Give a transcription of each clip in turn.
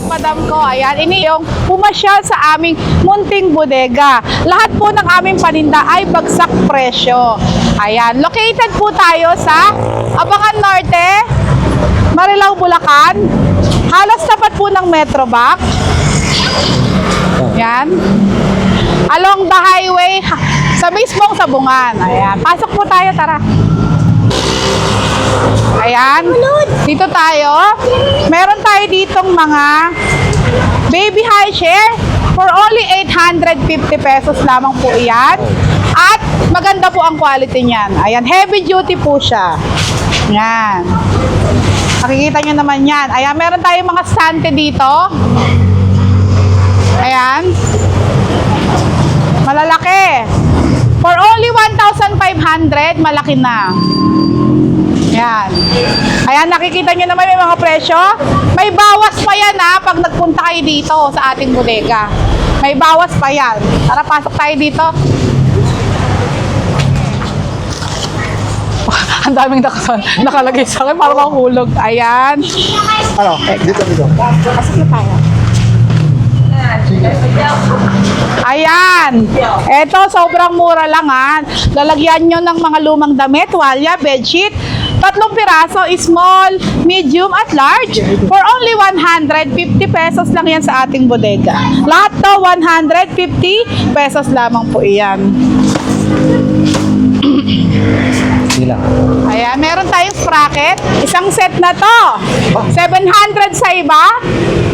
madam ko. Ayan, ini yung pumasyal sa aming munting bodega. Lahat po ng aming paninda ay bagsak presyo. Ayan, located po tayo sa Abangan Norte, Marilao, Bulacan. Halos tapat po ng Metrobank. Ayan. Along the highway sa mismong Sabungan. Ayan, pasok po tayo, tara. Ayan, dito tayo. Meron tayo ditong mga baby high chair for only 850 pesos lamang po iyan. At maganda po ang quality niyan. Ayan, heavy duty po siya. Ayan. Makikita nyo naman yan. Ayan, meron tayong mga stante dito. Ayan. Malalaki. For only 1,500, malaki na. Ayan. Ayan, nakikita nyo naman may mga presyo. May bawas pa yan pag nagpunta kayo dito sa ating bodega. May bawas pa yan. Tara, pasok tayo dito. Ang daming nakalagay sa akin para mahulog. Ayan. Ano? Dito. Pasok na tayo. Ayan. Eto, sobrang mura lang Lalagyan nyo ng mga lumang damit, walya, bedsheet. 3 piraso, small, medium at large. For only 150 pesos lang yan sa ating bodega. Lahat to 150 pesos lamang po iyan. Ayan, meron tayong sprocket. Isang set na to. 700 sa iba.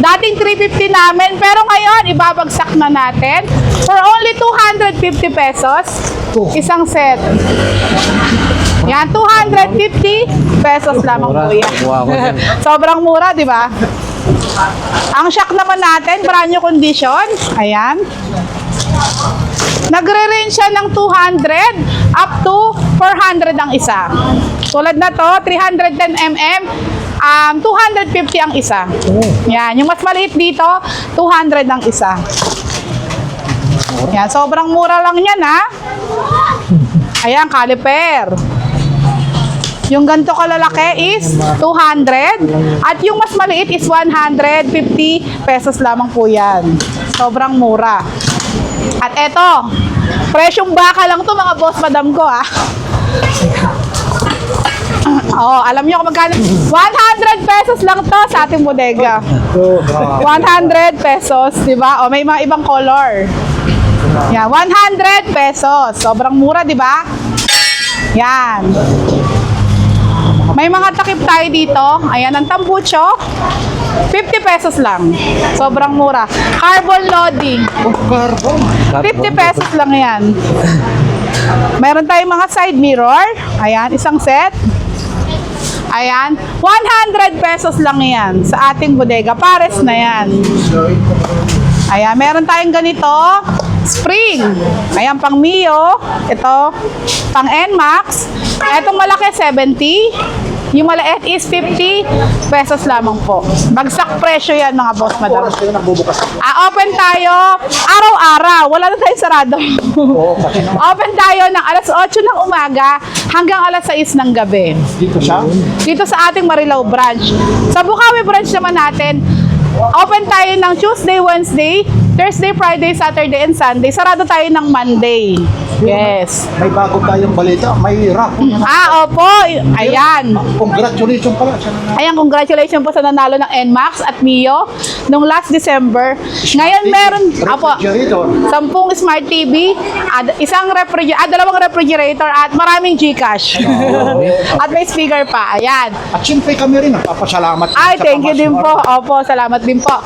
Dating 350 namin. Pero ngayon, ibabagsak na natin. For only 250 pesos. Isang set. Yan, 250 pesos lamang po yan. Sobrang mura, di ba? Ang shock naman natin, brand new condition. Ayan. Nagre-range siya ng 200 up to 400 ang isa. Tulad na to, 310mm, 250 ang isa. Yan, yung mas maliit dito, 200 ang isa. Yan, sobrang mura lang yan Ayan, caliper. Yung ganito kalalaki is 200 at yung mas maliit is 150 pesos lamang po yan. Sobrang mura. At eto, presyong baka lang to mga boss madam ko Oh, alam niyo kung magkano? 100 pesos lang to sa ating bodega. 100 pesos, di ba? O, may mga ibang color. Yan, 100 pesos. Sobrang mura, di ba? Yan. May mga takip tayo dito. Ayan, ang tambucho. 50 pesos lang. Sobrang mura. Carbon loading. 50 pesos lang yan. Meron tayong mga side mirror. Ayan, isang set. Ayan, 100 pesos lang yan sa ating bodega. Pares na yan. Ayan, meron tayong ganito. Spring. Ayan, pang Mio. Ito, pang NMAX. Itong malaki, 70. Yung maliit is 50 pesos lamang po. Bagsak presyo yan mga boss madam. Open tayo araw-araw. Wala na tayong sarado. Open tayo ng alas 8 ng umaga hanggang alas 6 ng gabi. Dito siya? Dito sa ating Marilao branch. Sa Bukawi branch naman natin, open tayo ng Tuesday, Wednesday, Thursday, Friday, Saturday, and Sunday. Sarado tayo ng Monday. Yes. May bago tayong balita. May raffle. Opo. Ayan. Congratulations pala. Ayan, congratulations po sa nanalo ng NMAX at Mio nung last December. Ngayon meron, apo, 10 Smart TV, isang dalawang refrigerator at maraming GCash. At may speaker pa. Ayan. At siyempre kami rin, nagpapasalamat. Ay, thank you din po. Opo, salamat din po.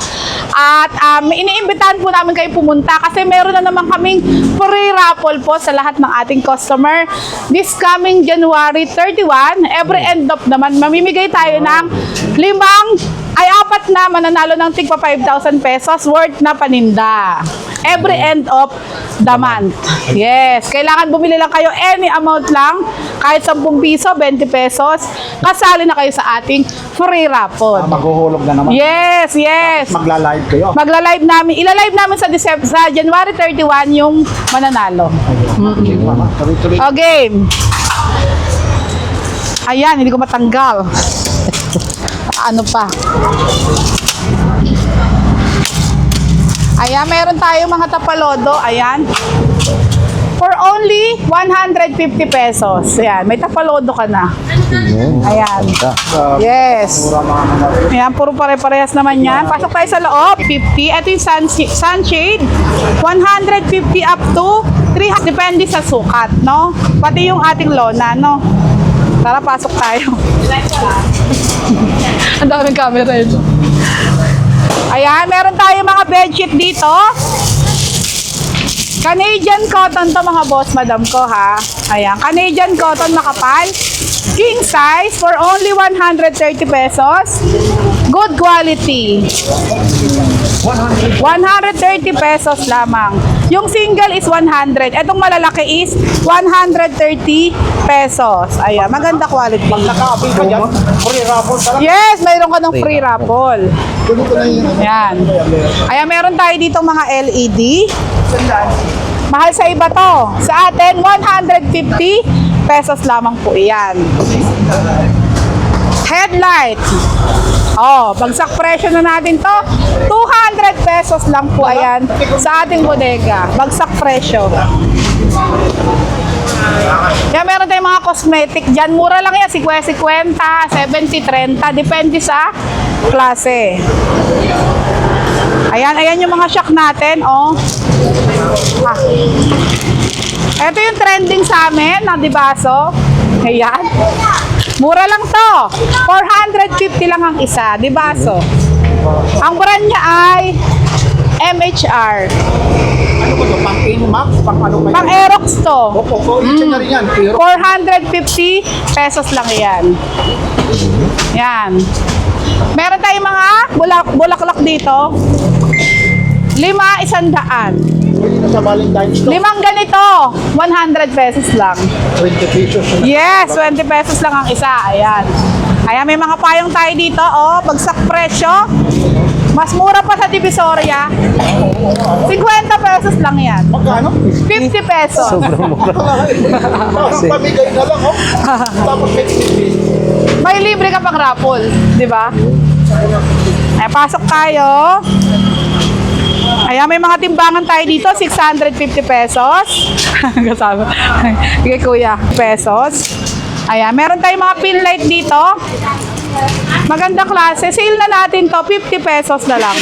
At iniimbitahan po namin kayo pumunta kasi meron na naman kaming free raffle po sa lahat ng ating customer. This coming January 31, every end of naman, mamimigay tayo ng 4 na mananalo ng tigpa 5,000 pesos worth na paninda. Every end of the month. Yes. Kailangan bumili lang kayo any amount lang. Kahit 10 piso, 20 pesos. Kasali na kayo sa ating free raffle. Maghuhulog na naman. Yes, yes. Magla-live kayo. Magla-live namin. Ila-live namin sa January 31 yung mananalo. O, game. Ayan, hindi ko matanggal. Ano pa? Ayan, meron tayong mga tapalodo. Ayan. For only 150 pesos. Ayan, may tapalodo ka na. Ayan. Yes. Ayan, puro pare-parehas naman yan. Pasok tayo sa loob. 50. Ito yung sunshade. 150 up to 300. Depende sa sukat, no? Pati yung ating lona, no? Tara, pasok tayo. Ang daming camera ito. Ayan, meron tayo mga bedsheet dito. Canadian cotton to mga boss, madam ko ha. Ayan, Canadian cotton makapal. King size for only 130 pesos. Good quality. 130 pesos lamang. Yung single is 100. Etong malalaki is 130 pesos. Ayan, maganda quality. Naka-apil ka dyan, free raffle talaga. Yes, mayroon ka ng free raffle. Ganito na yun. Ayan. Ayan, meron tayo dito mga LED. Mahal sa iba to. Sa atin, 150 pesos lamang po yan. Headlight. Oh, bagsak presyo na natin to. 200 pesos lang po ayan sa ating bodega. Bagsak presyo. Yan, meron tayong mga cosmetic dyan. Mura lang yan, 50, 70, 30. Depende sa klase. Ayan, ayan yung mga shock natin, oh. Ah. Ito yung trending sa amin, na dibaso. Ayan. Mura lang to. 450 lang ang isa, dibaso. Ang brand niya ay MHR. Ano ba ito? Pang-Inmax? Pang-ano ba Pang yan? Aerox to. Opo, isa na rin yan. Pero 450 pesos lang yan. Yan. Meron tayong mga bulaklak dito. 5, 100. sa Valentine's to, 5 ganito, 100 pesos lang. 20 pesos. Yes, 20 pesos lang ang isa. Ayan. Ayan, may mga payong tayo dito. Oh, bagsak presyo. Mas mura pa sa Divisoria. 50 pesos lang yan. Magkano? 50 pesos. Sobrang mura. Parang pamigay na lang, oh. Tapos 50. May libre ka pang raffle, di ba? Ay, pasok tayo. Ayan, may mga timbangan tayo dito, 650 pesos. Kasama. Sige, kuya, pesos. Ayan, meron tayong mga pin light dito. Magandang klase. Sale na natin to, 50 pesos na lang.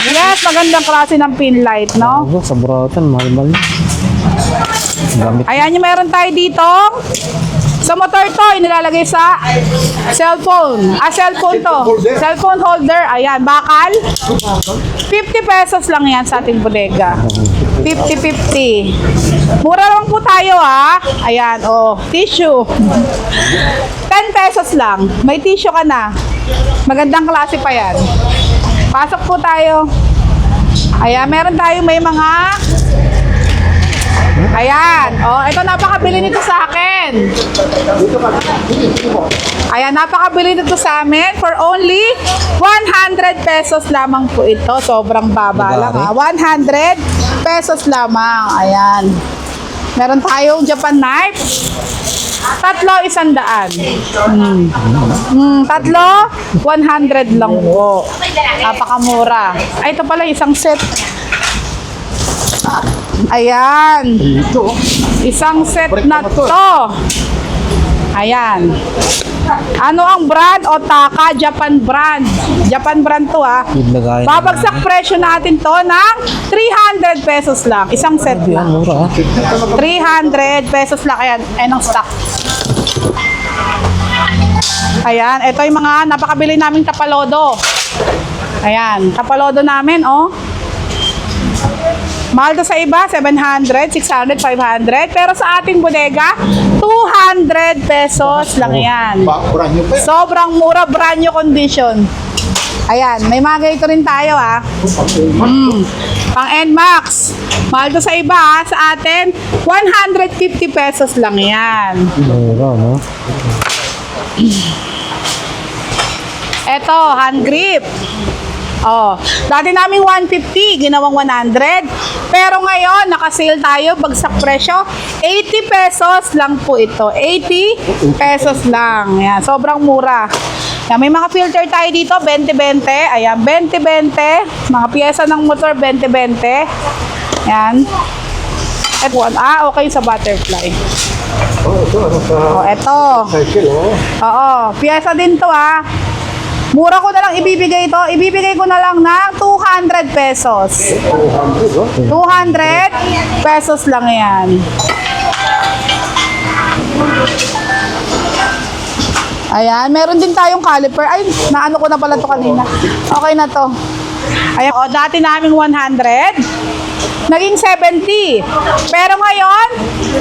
Yes, magandang klase ng pin light, no? Ano, sa Buratan, mahal-mahal. Gamit. Ayan, yung meron tayo dito. Sa motor to, inilalagay sa cellphone. Cellphone to. Cellphone holder. Ayan, bakal. 50 pesos lang yan sa ating bodega. 50-50. Mura lang po tayo, ha. Ayan, oh, tissue. 10 pesos lang. May tissue ka na. Magandang klase pa yan. Pasok po tayo. Ayan, meron tayo may mga... Ayan. Oh, ito napakabili nito sa akin. Ayan, napakabili nito sa amin for only 100 pesos lamang po ito. Sobrang baba lang, ha. 100 pesos lamang. Ayan. Meron tayong Japan knife. Tatlo, 100. Tatlo, 100 lang po. Napakamura. Ay, ito pala isang set. Ayan. Ito, Isang set na to. Ayan. Ano ang brand? Otaka, Japan brand. Japan brand to, ha. Ilagay. Babagsak presyo natin to ng 300 pesos lang. Isang set Yan, lang. mura. 300 pesos lang. Ayan, ayan ang stock. Ayan, ito yung mga napakabili naming tapalodo. Ayan, tapalodo namin, oh. Mahal to sa iba, 700, 600, 500. Pero sa ating bodega, 200 pesos lang yan. brand new pa yan. Sobrang mura, brand new condition. Ayan, may mga ganito rin tayo, ha. Pang NMAX. Mahal to sa iba, ha. Sa atin, 150 pesos lang yan. Mura, no? Eto, hand grip. Oh, dati naming 150, ginawang 100. Pero ngayon, naka-sale tayo, bagsak presyo, 80 pesos lang po ito. 80 pesos lang. Yan, sobrang mura. Yan, may mga filter tayo dito, 20-20. Ayan, 20-20. Mga piyesa ng motor, 20-20. Yan. Okay sa butterfly. Eto. Cycle, oh. Oo, piyesa din to Mura ko na lang ibibigay to. Ibibigay ko na lang ng 200 pesos. 200 pesos lang yan. Ayan, meron din tayong caliper. Ay, naano ko na pala to kanina. Okay na to. Ayan, dati naming 100, naging 70. Pero ngayon,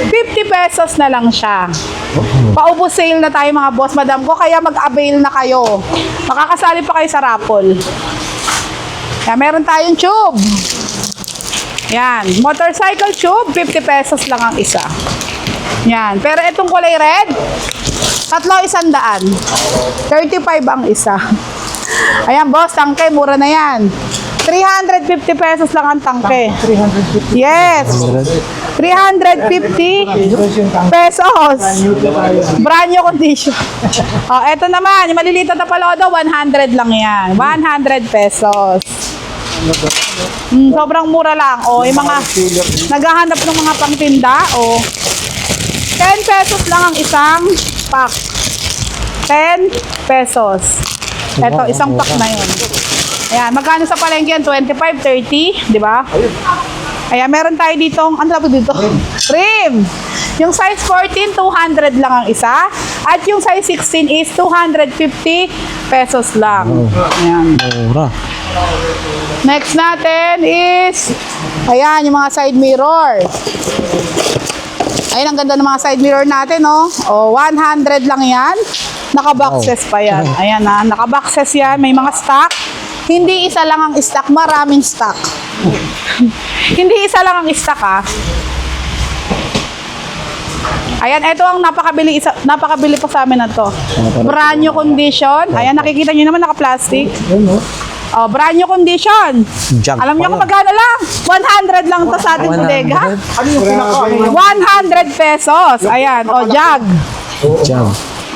50 pesos na lang siya. Paubos sale na tayo mga boss, madam ko, kaya mag-avail na kayo. Makakasali pa kayo sa raffle. Ayan, meron tayong tube. Yan, motorcycle tube, 50 pesos lang ang isa. Yan, pero itong kulay red, 100. 35 ang isa. Ayan boss, tangke, mura na yan. 350 pesos lang ang tangke. 350. Yes. 350 pesos. Brand new condition. Eto naman, yung maliliit na palodo, 100 lang yan. 100 pesos. Sobrang mura lang. Yung mga naghahanap ng mga pangtinda, 10 pesos lang ang isang pack. 10 pesos. Ito, isang pack na yun. Ayan, magkano sa palengke yan? 25, 30, di ba? Ayan, meron tayo ditong, ano tawag dito? Rim! Yung size 14, 200 lang ang isa. At yung size 16 is 250 pesos lang. Ayan. Mura. Next natin is, ayan, yung mga side mirror. Ayan, ang ganda ng mga side mirror natin, 100 lang yan. Naka-boxes pa yan. Ayan naka-boxes yan. May mga stock. Hindi isa lang ang stock, maraming stock. Hindi isa lang ang stock Ayan, ito ang napakabili po sa amin na to. Brand new condition. Ayan, nakikita nyo naman naka-plastic. Brand new condition. Jug Alam nyo pa kung magkano lang? 100 lang to sa ating bodega. Ano yung pinaka? 100 pesos. Ayan, jug. Jug.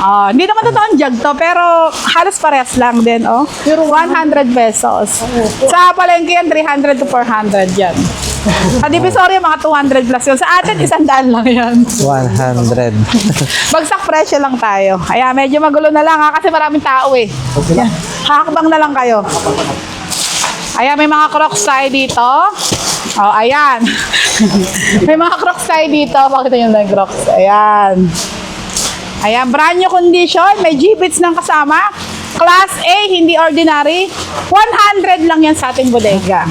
Hindi naman totoong jug to, pero halos parehas lang din, 100 pesos. Sa palengke yan, 300 to 400 yan. Sa Divisoria, mga 200 plus yun. Sa atin, 100 lang yan. 100. Bagsak presyo lang tayo. Ayan, medyo magulo na lang kasi maraming tao Ayan, hakbang na lang kayo. Ayan, may mga crocs tayo dito. Ayan. May mga crocs tayo dito. Pakita nyo na yung crocs. Ayan. Ayan, brand new condition. May G-bits ng kasama. Class A, hindi ordinary. 100 lang yan sa ating bodega.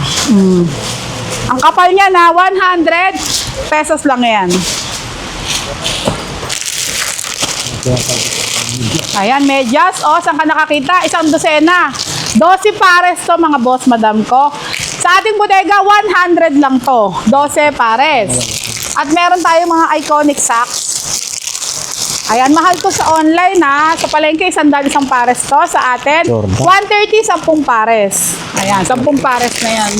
Ang kapal niya 100 pesos lang yan. Ayan, medyas. Saan ka nakakita? Isang dosena. 12 pares to mga boss, madam ko. Sa ating bodega, 100 lang to. 12 pares. At meron tayong mga iconic socks. Ayan, mahal to sa online Sa palengke, 100 isang pares to. Sa atin, Jordan. 130, 10 pares. Ayan, 10 pares na yan.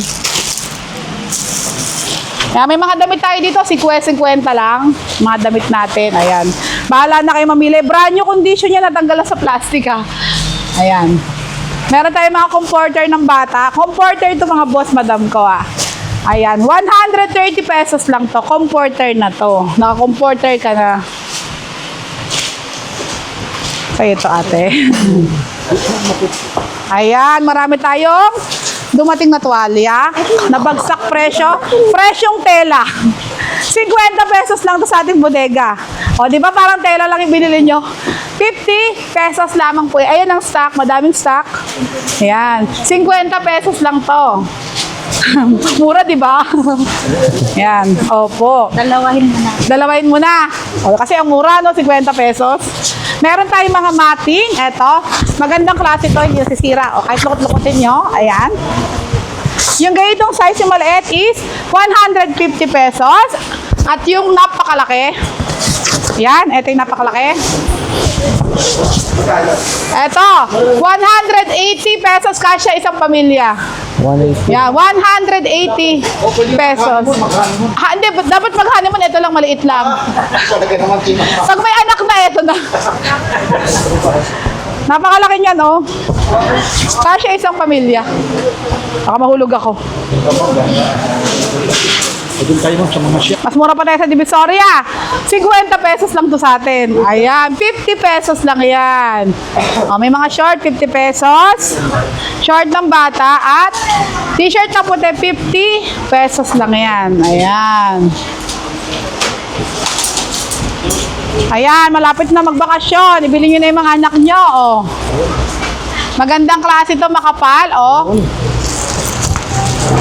Ayan, may mga damit tayo dito, 50 lang. Mga damit natin, ayan. Bahala na kayo mamili. Brand new condition yan, natanggal sa plastic Ayan. Meron tayong mga comforter ng bata. Comforter to mga boss, madam ko Ayan, 130 pesos lang to. Comforter na to. Naka-comforter ka na. Sa'yo to, ate. Ayan, marami tayong dumating na tuwalya. Nabagsak presyo. Presyong tela. 50 pesos lang to sa ating bodega. Di ba parang tela lang yung binili nyo? 50 pesos lamang po. Ayan ang stock. Madaming stock. Ayan. 50 pesos lang to. Mura, di ba? Yan. Opo. Dalawahin mo na. Kasi ang mura, 50 pesos. Meron tayong mga matting. Eto. Magandang klase to. Hindi nasisira. Kahit lukot-lukotin nyo. Ayan. Yung ganitong size yung maliit is 150 pesos. At yung napakalaki. Yan. Eto yung napakalaki. Eto. 180 pesos kasya isang pamilya. 180. Yeah, 180 pesos. Hindi, dapat mag-honeymoon, ito lang, maliit lang. Talaga naman Pag may anak na, ito na. Napakalaki niyan, oh. Kasya isang pamilya. Baka mahulog ako. Doon tayo sa mga siya. Mas mura pa tayo sa Divisoria. 50 pesos lang to sa atin. Ayan, 50 pesos lang yan. O, may mga short, 50 pesos. Short ng bata at t-shirt na puti, 50 pesos lang yan. Ayan. Ayan, malapit na magbakasyon. Ibili nyo na yung mga anak nyo, oh. Magandang klase to, makapal, oh.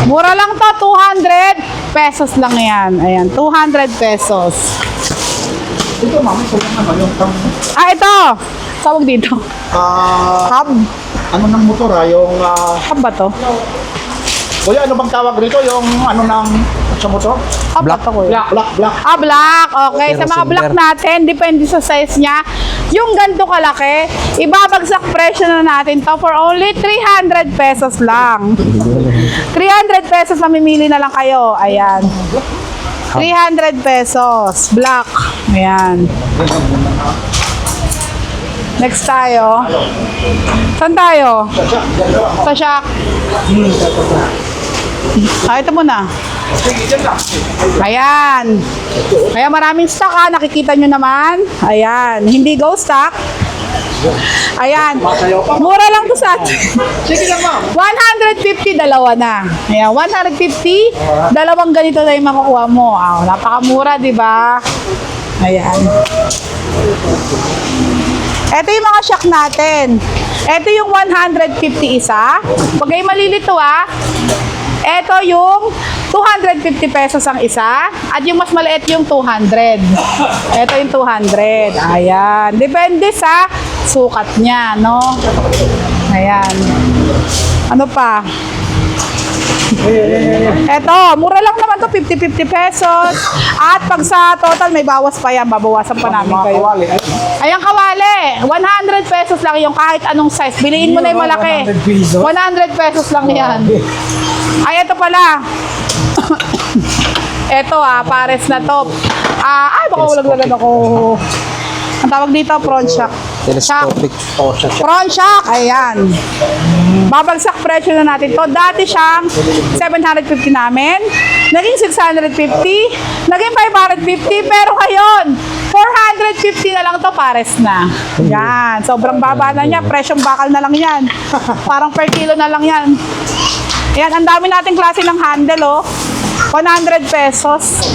Mura lang to, 200 pesos lang yan. Ayan, 200 pesos. Ito, mami, kung ano, yung tang... Ah, ito. Tawag dito. Hub. Ano ng motor yung... Hub ba to? Kuya, ano bang tawag rito? Yung ano ng sa motor? Hub ba to, kuya? Black. Ah, black. Okay, sa mga black natin, depende sa size niya. Yung ganito kalaki, ibabagsak presyo na natin to for only 300 pesos lang. 300 pesos, mamimili na lang kayo. Ayan. 300 pesos. Black. Ayan. Next tayo. Saan tayo? Sa Shack. Ah, ito muna. Ayan. Kaya maraming stock ha. Nakikita nyo naman. Ayan. Hindi ghost stock. Ayan. Mura lang to sa atin. Sige lang, ma'am. 150, dalawa na. Ayan, 150, dalawang ganito na yung makukuha mo. Ah, napakamura, di ba? Ayan. Ito yung mga shock natin. Ito yung 150 isa. Huwag kayo malilito ah. Ito yung 250 pesos ang isa. At yung mas maliit yung 200. Ito yung 200. Ayan. Depende sa sukat niya, no? Ayan. Ano pa? Eto, mura lang naman to, 50-50 pesos. At pag sa total, may bawas pa yan. Babawasan pa namin kayo. Ayan, kawali. 100 pesos lang yung kahit anong size. Biliin mo na yung malaki. 100 pesos lang yan. Ay, ito pala. Ito pares na to. Ay, baka walang ako. Ang tawag dito, prawn shock. Telescopic. Prawn shock, ayan. Babagsak presyo na natin to. Dati siyang 750 namin. Naging 650. Naging 550. Pero ngayon, 450 na lang to, pares na. Yan. Sobrang baba na niya. Presyong bakal na lang yan. Parang per kilo na lang yan. Ayan, ang dami nating klase ng handle, oh. 100 pesos.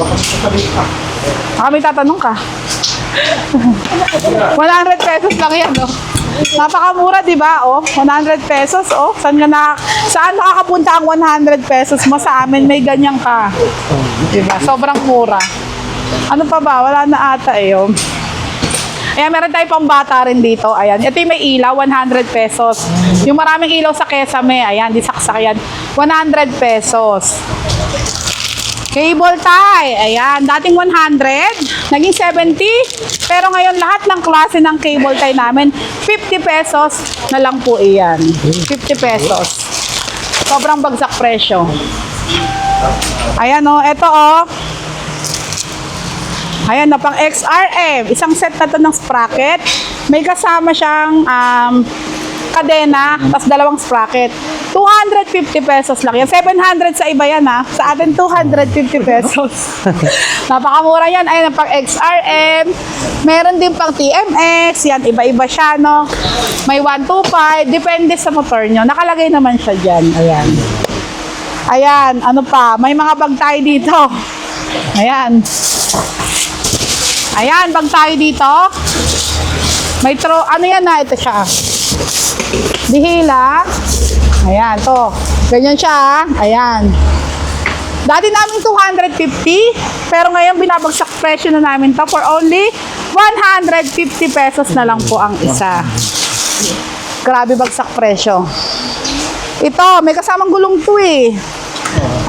Baka may tatanong ka. 100 pesos lang yan, oh. Napakamura, di ba? Oh, 100 pesos, oh. Saan nakakapunta ang 100 pesos mo? Sa amin may ganyan ka. Di ba? Sobrang mura. Ano pa ba? Wala na ata eh, oh. Ayan, meron tayo pang bata rin dito. Ayan, ito yung may ilaw, 100 pesos. Yung maraming ilaw sa Kesame, ayan, di saksak yan. 100 pesos. Cable tie, ayan, dating 100, naging 70, pero ngayon lahat ng klase ng cable tie namin, 50 pesos na lang po iyan. 50 pesos. Sobrang bagsak presyo. Ayan o, eto o. Ayan na, pang XRM. Isang set na to ng sprocket. May kasama siyang kadena, tapos dalawang sprocket. 250 pesos lang yan. 700 sa iba yan ha. Sa atin 250 pesos. Napakamura yan. Ayan, pang XRM. Meron din pang TMX. Yan, iba-iba siya, no? May 125. Depende sa motor nyo. Nakalagay naman siya dyan. Ayan. Ayan, ano pa? May mga bag tayo dito. Ayan. Ayan, bag tayo dito. May ano yan na? Ito siya. Dihila. Ayan, to. Ganyan siya. Ayan. Dati namin 250, pero ngayon binabagsak presyo na namin to for only 150 pesos na lang po ang isa. Grabe bagsak presyo. Ito, may kasamang gulong to eh.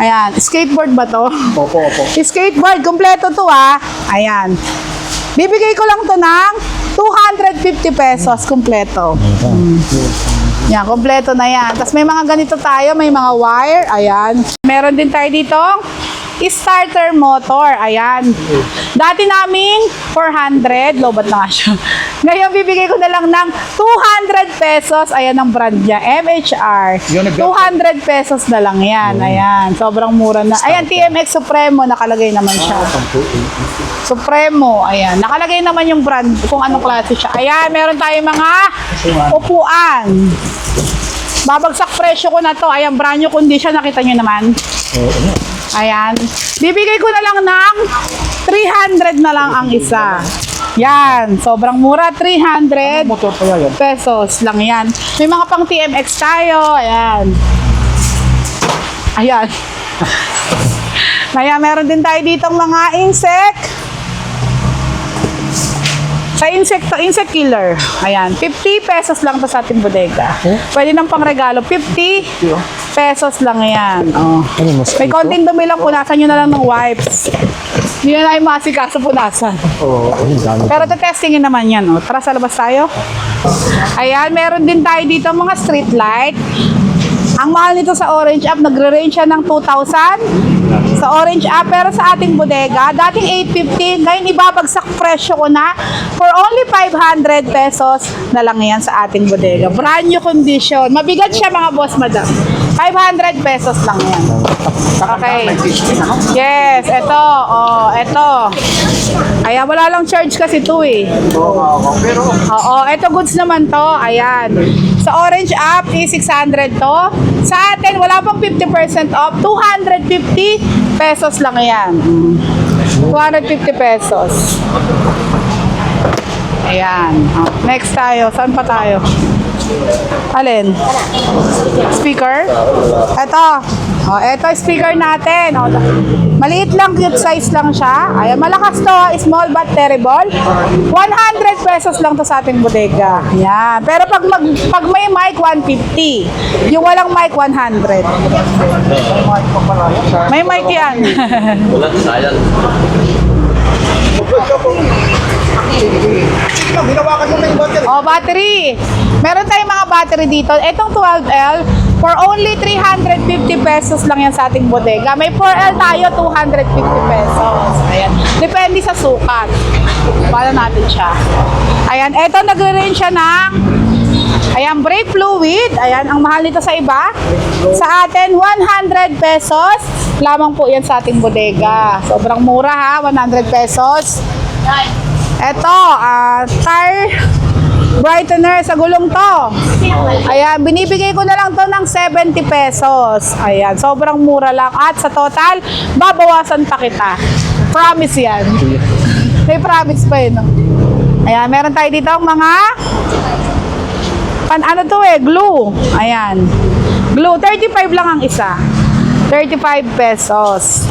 Ayan, skateboard ba to? Opo. Skateboard, kompleto to ah. Ayan. Bibigay ko lang to ng 250 pesos kompleto. Yan, kompleto na yan. Tapos may mga ganito tayo, may mga wire. Ayan. Meron din tayo dito starter motor. Ayan. Dati naming 400, lobat na nga siya. Ngayon, bibigay ko na lang ng 200 pesos. Ayan ang brand niya, MHR. 200 pesos na lang yan. Ayan, sobrang mura na. Ayan, TMX Supremo, nakalagay naman siya. Supremo, ayan. Nakalagay naman yung brand kung anong klase siya. Ayan, meron tayong mga upuan. Babagsak presyo ko na to. Ayan, brand new condition. Nakita nyo naman. Ayan. Bibigay ko na lang ng 300 na lang ang isa. Yan. Sobrang mura. 300 Motor pa yan. pesos lang yan. May mga pang TMX tayo. Ayan. Ayan. Kaya meron din tayo ditong mga insect. Sa insect killer. Ayan, 50 pesos lang to sa ating bodega. Pwede nang pangregalo. 50 pesos lang yan. Oh. Ano mas May konting dumi lang, punasan nyo na lang ng wipes. Hindi na tayo masikaso punasan. Oo, ang dami. Pero testingin naman yan. Oh. Tara sa labas tayo. Ayan, meron din tayo dito mga street light. Ang mahal nito sa Orange App, nagre-range siya ng 2,000 sa Orange App. Pero sa ating bodega, dating 850, ngayon ibabagsak presyo ko na for only 500 pesos na lang yan sa ating bodega. Brand new condition. Mabigat siya mga boss, madam. 500 pesos lang yan. Okay. Yes, ito. Oh, ito. Kaya wala lang charge kasi ito eh. Pero, Oo, ito goods naman to. Ayan. Sa Orange App, 600 to. Sa atin, wala pang 50% off. 250 pesos lang yan. 250 pesos. Ayan. Oh, next tayo. Saan pa tayo? Alin? Speaker? Ito. Oh, ito speaker natin. Oh, maliit lang, cute size lang siya. Ayan, malakas to. Small but terrible. 100 pesos lang to sa ating bodega. Ayan. Pero pag may mic, 150. Yung walang mic, 100. May mic yan. hinawakan mo na yung battery. Oh, battery. Meron tayong mga battery dito. Itong 12L, for only 350 pesos lang yan sa ating bodega. May 4L tayo, 250 pesos. Ayan. Depende sa sukat. Paano natin siya. Ayan. Ito, nagre-range siya ng ayan, brake fluid. Ayan, ang mahal nito sa iba. Sa atin, 100 pesos. Lamang po yan sa ating bodega. Sobrang mura ha, 100 pesos. Ito, tire brightener sa gulong to. Ayan, binibigay ko na lang to ng 70 pesos. Ayan, sobrang mura lang. At sa total, babawasan pa kita. Promise yan. May promise pa yun. No? Ayan, meron tayo dito mga ano to glue. Ayan. Glue, 35 lang ang isa. 35 pesos.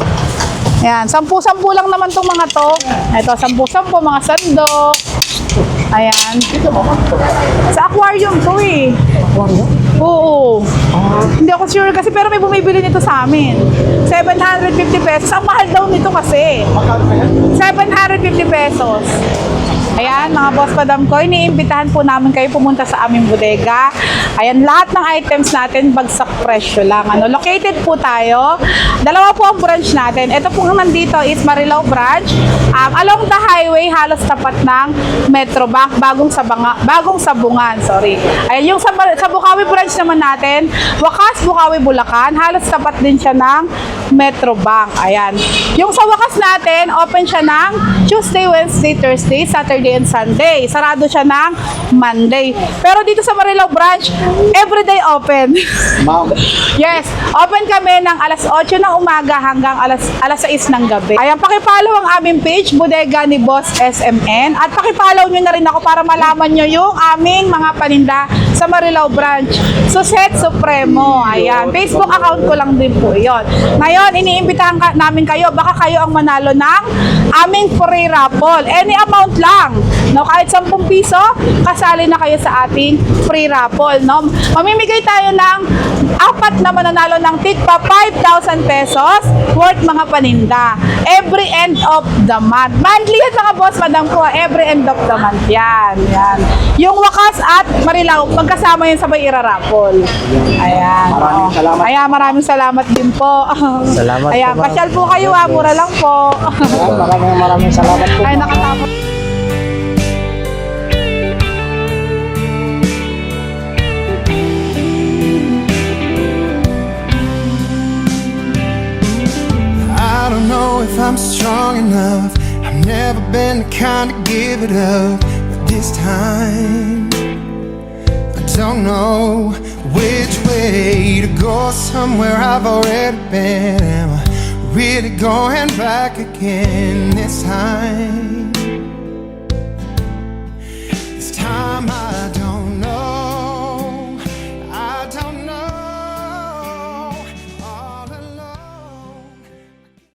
Ayan, 10-10 lang naman tong mga to. Ito, 10-10, mga sandok. Ayan. Sa aquarium to eh. Aquarium? Oo. Hindi ako sure kasi pero may bumibili nito sa amin. 750 pesos. Ang mahal daw nito kasi. 750 pesos. Ayan, mga boss madam ko, iniimbitahan po namin kayo pumunta sa aming bodega. Ayan, lahat ng items natin bagsak presyo lang. Located po tayo. Dalawa po ang branch natin. Ito po nandito is Marilao branch. Along the highway, halos tapat ng Metrobank, bagong sabungan, sorry. Ayan, yung sa Bukawi branch naman natin, Wakas, Bukawi, Bulacan, halos tapat din siya ng Metrobank. Ayan. Yung sa Wakas natin, open siya ng Tuesday, Wednesday, Thursday, Saturday, and Sunday. Sarado siya ng Monday. Pero dito sa Marilao branch, everyday open. Ma'am. Yes, open kami ng alas 8 ng umaga hanggang alas 6 ng gabi. Ayan, pakipollow ang aming page, Bodega ni Boss SMN. At pakipollow nyo na rin ako para malaman nyo yung aming mga paninda sa Marilao branch. Suset Supremo. Ayan, Facebook account ko lang din po yun. Ngayon, iniimbitahan namin kayo, baka kayo ang manalo ng aming free raffle. Any amount lang. No, kahit 10 piso, kasali na kayo sa ating free raffle. No? Mamimigay tayo ng 4 na mananalo ng tigpa 5,000 pesos worth mga paninda. Every end of the month. Monthly yan mga boss, madam ko. Every end of the month yan. Yan. Yung Wakas at Marilao, magkasama yun sabay iraraffle. Ayan. Maraming salamat. Ayan, maraming salamat din po. Salamat Ayan, po, ma'am. pasyal po kayo ha. Mura lang po. Maraming salamat po. Ay, nakatapos. I'm strong enough. I've never been the kind to give it up, but this time I don't know which way to go. Somewhere I've already been. Am I really going back again this time?